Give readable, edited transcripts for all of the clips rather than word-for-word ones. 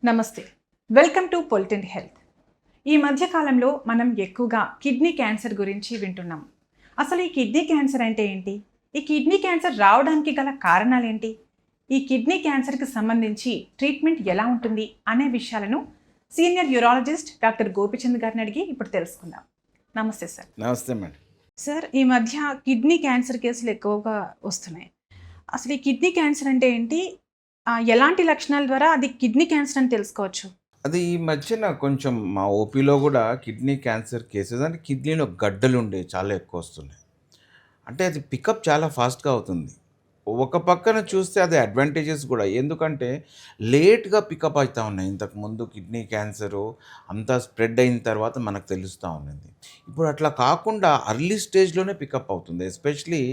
నమస్తే. Welcome to పొలిటిన్ health. ఈ మధ్య కాలంలో మనం ఎక్కువగా కిడ్నీ క్యాన్సర్ గురించి వింటున్నాం. అసలు ఈ కిడ్నీ క్యాన్సర్ అంటే ఏంటి? ఈ కిడ్నీ క్యాన్సర్ రావడానికి గల కారణాలేంటి? ఈ కిడ్నీ క్యాన్సర్కి సంబంధించి ట్రీట్మెంట్ ఎలా ఉంటుంది అనే విషయాలను సీనియర్ యూరాలజిస్ట్ డాక్టర్ గోపిచంద్ గారిని అడిగి ఇప్పుడు తెలుసుకుందాం. నమస్తే సార్. నమస్తే మేడం. సార్, ఈ మధ్య కిడ్నీ క్యాన్సర్ కేసులు ఎక్కువగా వస్తున్నాయి. అసలు ఈ కిడ్నీ క్యాన్సర్ అంటే ఏంటి? ఎలాంటి లక్షణాల ద్వారా అది కిడ్నీ క్యాన్సర్ అని తెలుసుకోవచ్చు? అది ఈ మధ్యన కొంచెం మా ఓపీలో కూడా కిడ్నీ క్యాన్సర్ కేసెస్ అంటే కిడ్నీలో గడ్డలు ఉండే చాలా ఎక్కువ వస్తున్నాయి. అంటే అది పికప్ చాలా ఫాస్ట్గా అవుతుంది. ఒక పక్కన చూస్తే అది అడ్వాంటేజెస్ కూడా, ఎందుకంటే లేట్గా పికప్ అవుతూ ఉన్నాయి. ఇంతకుముందు కిడ్నీ క్యాన్సరు అంతా స్ప్రెడ్ అయిన తర్వాత మనకు తెలుస్తూ ఉన్నది. ఇప్పుడు అట్లా కాకుండా అర్లీ స్టేజ్లోనే పికప్ అవుతుంది. ఎస్పెషలీ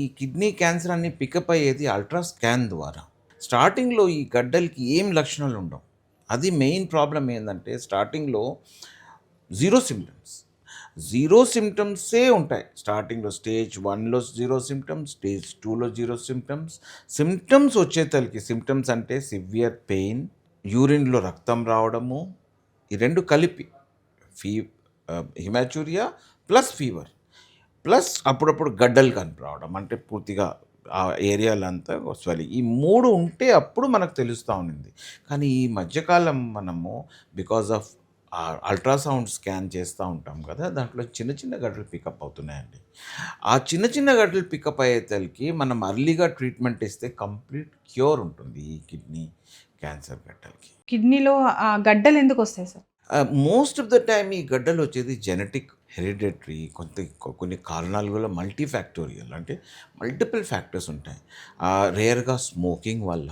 ఈ కిడ్నీ క్యాన్సర్ అన్ని పికప్ అయ్యేది అల్ట్రా స్కాన్ ద్వారా. స్టార్టింగ్లో ఈ గడ్డలకి ఏం లక్షణాలు ఉండవు. అది మెయిన్ ప్రాబ్లం ఏంటంటే స్టార్టింగ్లో జీరో సిమ్టమ్సే ఉంటాయి. స్టార్టింగ్లో స్టేజ్ 1లో జీరో సిమ్టమ్స్, స్టేజ్ 2లో జీరో సిమ్టమ్స్ వచ్చేతలకి సిమ్టమ్స్ అంటే సివియర్ పెయిన్, యూరిన్లో రక్తం రావడము, ఈ రెండు కలిపి హిమాచ్యూరియా ప్లస్ ఫీవర్ ప్లస్ అప్పుడప్పుడు గడ్డలు కనిపి అంటే పూర్తిగా ఆ ఏరియాలంతా స్వెల్లింగ్, ఈ మూడు ఉంటే అప్పుడు మనకు తెలుస్తూ ఉన్నింది. కానీ ఈ మధ్యకాలం మనము బికాజ్ ఆఫ్ అల్ట్రాసౌండ్ స్కాన్ చేస్తూ ఉంటాం కదా, దాంట్లో చిన్న చిన్న గడ్డలు పికప్ అవుతున్నాయండి. ఆ చిన్న చిన్న గడ్డలు పికప్ అయ్యేతలకి మనం అర్లీగా ట్రీట్మెంట్ ఇస్తే కంప్లీట్ క్యూర్ ఉంటుంది ఈ కిడ్నీ క్యాన్సర్ గడ్డలకి. కిడ్నీలో గడ్డలు ఎందుకు వస్తాయి sir? Most of the time ఈ గడ్డలు వచ్చేది జెనెటిక్, హెరిడిటరీ, కొన్ని కారణాలు కూడా మల్టీ ఫ్యాక్టోరియల్, అంటే మల్టిపుల్ ఫ్యాక్టర్స్ ఉంటాయి. రేర్గా స్మోకింగ్ వల్ల,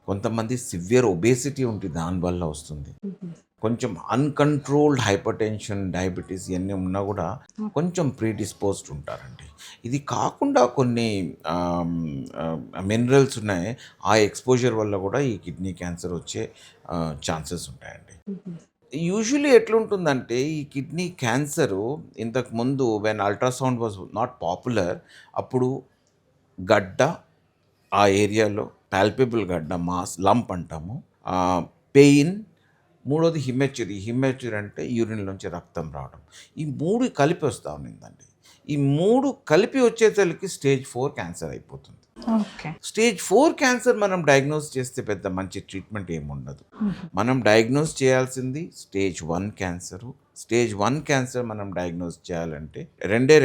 కొంతమంది సివియర్ ఒబేసిటీ ఉంటుంది దానివల్ల వస్తుంది, కొంచెం అన్కంట్రోల్డ్ హైపర్ టెన్షన్, డయాబెటీస్ ఇవన్నీ ఉన్నా కూడా కొంచెం ప్రీడిస్పోజ్డ్ ఉంటారండి. ఇది కాకుండా కొన్ని మినరల్స్ ఉన్నాయి, ఆ ఎక్స్పోజర్ వల్ల కూడా ఈ కిడ్నీ క్యాన్సర్ వచ్చే ఛాన్సెస్ ఉంటాయండి. యూజువల్లీ ఎట్లుంటుందంటే ఈ కిడ్నీ క్యాన్సరు ఇంతకుముందు when ultrasound was not popular, అప్పుడు గడ్డ ఆ ఏరియాలో పాల్పబుల్ గడ్డ, మాస్ లంప్ అంటాము, పెయిన్, మూడోది హిమెచ్యూరీ అంటే యూరిన్ నుంచి రక్తం రావడం, ఈ మూడు కలిపి వస్తూ ఉన్నిందండి. ఈ మూడు కలిపి వచ్చేసరికి స్టేజ్ 4 క్యాన్సర్ అయిపోతుంది. స్టేజ్ 4 క్యాన్సర్ మనం డయాగ్నోస్ చేస్తే పెద్ద మంచి ట్రీట్మెంట్ ఏముండదు. మనం డయాగ్నోస్ చేయాల్సింది స్టేజ్ 1 క్యాన్సరు. స్టేజ్ 1 క్యాన్సర్ మనం డయాగ్నోస్ చేయాలంటే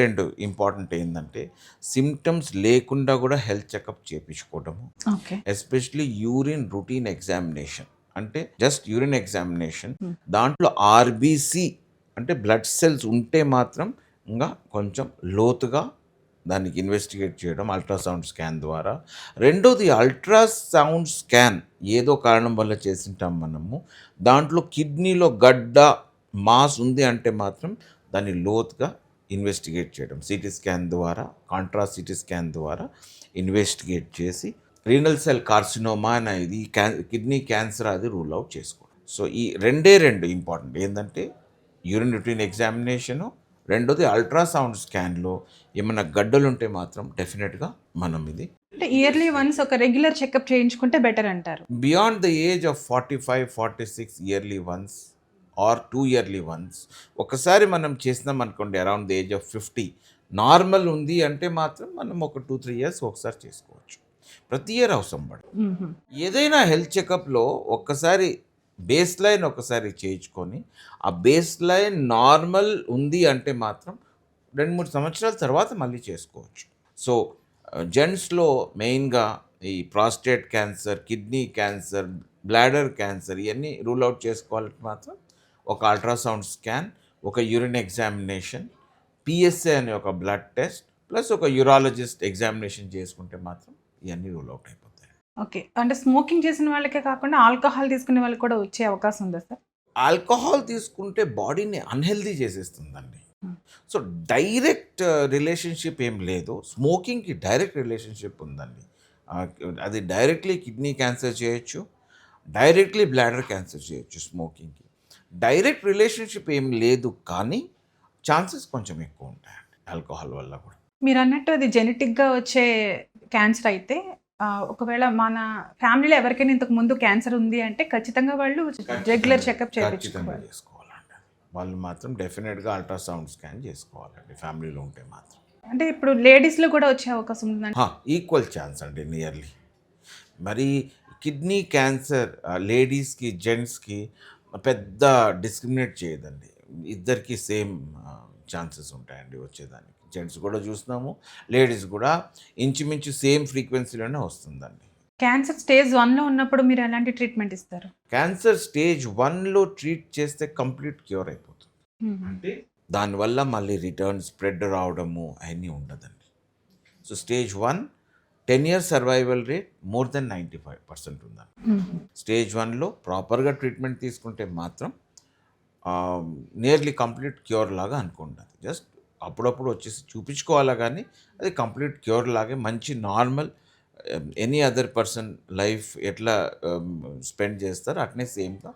రెండు ఇంపార్టెంట్ ఏంటంటే సిమ్టమ్స్ లేకుండా కూడా హెల్త్ చెకప్ చేయించుకోవడము, ఎస్పెషలీ యూరిన్ రొటీన్ ఎగ్జామినేషన్, అంటే జస్ట్ యూరిన్ ఎగ్జామినేషన్, దాంట్లో ఆర్బీసీ అంటే బ్లడ్ సెల్స్ ఉంటే మాత్రం ఇంకా కొంచెం లోతుగా దానికి ఇన్వెస్టిగేట్ చేయడం అల్ట్రాసౌండ్ స్కాన్ ద్వారా. రెండోది అల్ట్రాసౌండ్ స్కాన్ ఏదో కారణం వల్ల చేసింటాం మనము, దాంట్లో కిడ్నీలో గడ్డ మాస్ ఉంది అంటే మాత్రం దాన్ని లోతుగా ఇన్వెస్టిగేట్ చేయడం, సిటీ స్కాన్ ద్వారా, కాంట్రాస్ట్ సిటీ స్కాన్ ద్వారా ఇన్వెస్టిగేట్ చేసి రీనల్ సెల్ కార్సినోమా అనేది కిడ్నీ క్యాన్సర్ అది రూల్ అవుట్ చేసుకోవడం. సో ఈ రెండు ఇంపార్టెంట్ ఏంటంటే యూరిన్ రొటీన్ ఎగ్జామినేషను, రెండోది అల్ట్రాసౌండ్ స్కాన్లో ఏమైనా గడ్డలు ఉంటే మాత్రం డెఫినెట్గా మనం ఇది అంటే ఇయర్లీ వన్స్ ఒక రెగ్యులర్ చెకప్ చేయించుకుంటే బెటర్ అంటారు. Beyond the age of 45-46 yearly once or 2 yearly once ఒకసారి మనం చేసినాం అనుకోండి, around the age of 50 normal ఉంది అంటే మాత్రం మనం ఒక 2-3 ఇయర్స్ ఒకసారి చేసుకోవచ్చు. ప్రతి ఇయర్ అవసరం పడదు. ఏదైనా హెల్త్ చెకప్లో ఒక్కసారి బేస్ లైన్ ఒకసారి చేయించుకొని ఆ బేస్ లైన్ నార్మల్ ఉంది అంటే మాత్రం 2-3 సంవత్సరాల తర్వాత మళ్ళీ చేసుకోవచ్చు. సో జెంట్స్లో మెయిన్గా ఈ prostate cancer, kidney cancer, bladder cancer ఇవన్నీ రూల్ అవుట్ చేసుకోవాలంటే మాత్రం ఒక అల్ట్రాసౌండ్ స్కాన్, ఒక యూరిన్ ఎగ్జామినేషన్, పిఎస్ఏ అనే ఒక బ్లడ్ టెస్ట్ ప్లస్ ఒక యూరాలజిస్ట్ ఎగ్జామినేషన్ చేసుకుంటే మాత్రం ఇవన్నీ రూల్ అవుట్ అయిపోతాయి. ఓకే, అంటే స్మోకింగ్ చేసిన వాళ్ళకే కాకుండా ఆల్కహాల్ తీసుకునే వాళ్ళకి కూడా వచ్చే అవకాశం ఉందా సార్? ఆల్కహాల్ తీసుకుంటే బాడీని అన్హెల్దీ చేసేస్తుందండి. సో డైరెక్ట్ రిలేషన్షిప్ ఏం లేదు, స్మోకింగ్కి డైరెక్ట్ రిలేషన్షిప్ ఉందండి. అది డైరెక్ట్లీ కిడ్నీ క్యాన్సర్ చేయొచ్చు, డైరెక్ట్లీ బ్లాడర్ క్యాన్సర్ చేయొచ్చు. స్మోకింగ్కి డైరెక్ట్ రిలేషన్షిప్ ఏం లేదు, కానీ ఛాన్సెస్ కొంచెం ఎక్కువ ఉంటాయండి ఆల్కహాల్ వల్ల కూడా. మీరు అన్నట్టు అది జెనెటిక్గా వచ్చే క్యాన్సర్ అయితే ఒకవేళ మన ఫ్యామిలీలో ఎవరికైనా ఇంతకు ముందు క్యాన్సర్ ఉంది అంటే ఖచ్చితంగా వాళ్ళు రెగ్యులర్ చెకప్ ఖచ్చితంగా చేయించుకోవాలి. చేసుకోవాలండి. వాళ్ళు మాత్రం డెఫినెట్గా అల్ట్రాసౌండ్ స్కాన్ చేసుకోవాలండి ఫ్యామిలీలో ఉంటే మాత్రం. అంటే ఇప్పుడు లేడీస్లో కూడా వచ్చే అవకాశం ఉందండి. ఈక్వల్ ఛాన్స్ అండి నియర్లీ. మరి కిడ్నీ క్యాన్సర్ లేడీస్కి జెంట్స్కి పెద్ద డిస్క్రిమినేట్ చేయదండి. ఇద్దరికి సేమ్ ఛాన్సెస్ ఉంటాయండి వచ్చేదానికి. జెంట్స్ కూడా చూస్తున్నాము, లేడీస్ కూడా ఇంచుమించు సేమ్ ఫ్రీక్వెన్సీలోనే వస్తుందండి. క్యాన్సర్ స్టేజ్ 1లో ఉన్నప్పుడు మీరు ఎలాంటి ట్రీట్మెంట్ ఇస్తారు? క్యాన్సర్ స్టేజ్ 1లో ట్రీట్ చేస్తే కంప్లీట్ క్యూర్ అయిపోతుంది. అంటే దానివల్ల మళ్ళీ రిటర్న్ స్ప్రెడ్ రావడము అవన్నీ ఉండదండి. So stage 1 10 years survival rate more than 95% ఉందండి. స్టేజ్ 1లో ప్రాపర్గా ట్రీట్మెంట్ తీసుకుంటే మాత్రం నియర్లీ కంప్లీట్ క్యూర్ లాగా అనుకోండి. అది జస్ట్ అప్పుడప్పుడు వచ్చేసి చూపించుకోవాలా, కానీ అది కంప్లీట్ క్యూర్ లాగే మంచి normal any other person life ఎట్లా స్పెండ్ చేస్తారో అట్నే సేమ్గా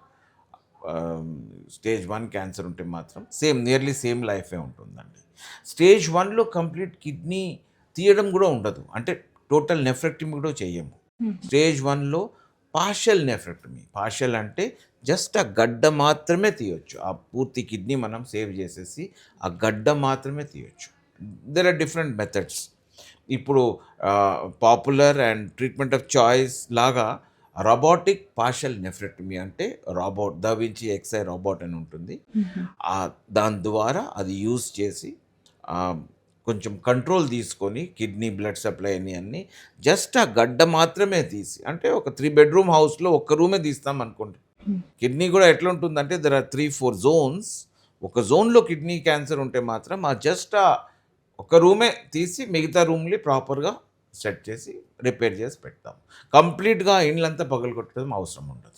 స్టేజ్ 1 క్యాన్సర్ ఉంటే మాత్రం నియర్లీ సేమ్ లైఫే ఉంటుందండి. స్టేజ్ 1లో కంప్లీట్ కిడ్నీ తీయడం కూడా ఉండదు, అంటే టోటల్ నెఫ్రెక్టమీ కూడా చేయము. స్టేజ్ 1లో పార్షియల్ నెఫ్రెక్టమీ. పార్షియల్ అంటే జస్ట్ ఆ గడ్డ మాత్రమే తీయొచ్చు. ఆ పూర్తి కిడ్నీ మనం సేవ్ చేసేసి ఆ గడ్డ మాత్రమే తీయొచ్చు. There are different methods. ఇప్పుడు popular and treatment of choice లాగా రోబోటిక్ పార్షియల్ నెఫ్రెక్టమీ అంటే దా వించి ఎక్స్ఐ రోబోట్ అని ఉంటుంది. దాని ద్వారా అది యూజ్ చేసి కొంచెం కంట్రోల్ తీసుకొని కిడ్నీ బ్లడ్ సప్లై అన్నీ జస్ట్ ఆ గడ్డ మాత్రమే తీసి, అంటే ఒక 3 bedroom హౌస్లో ఒక్క రూమే తీస్తాం అనుకోండి. కిడ్నీ కూడా ఎట్లా ఉంటుందంటే దెర్ ఆర్ 3-4 zones. ఒక జోన్లో కిడ్నీ క్యాన్సర్ ఉంటే మాత్రం ఆ జస్ట్ ఒక రూమే తీసి మిగతా రూమ్ని ప్రాపర్గా సెట్ చేసి రిపేర్ చేసి పెడతాం. కంప్లీట్గా ఇండ్లంతా పగలగొట్టడం అవసరం ఉండదు.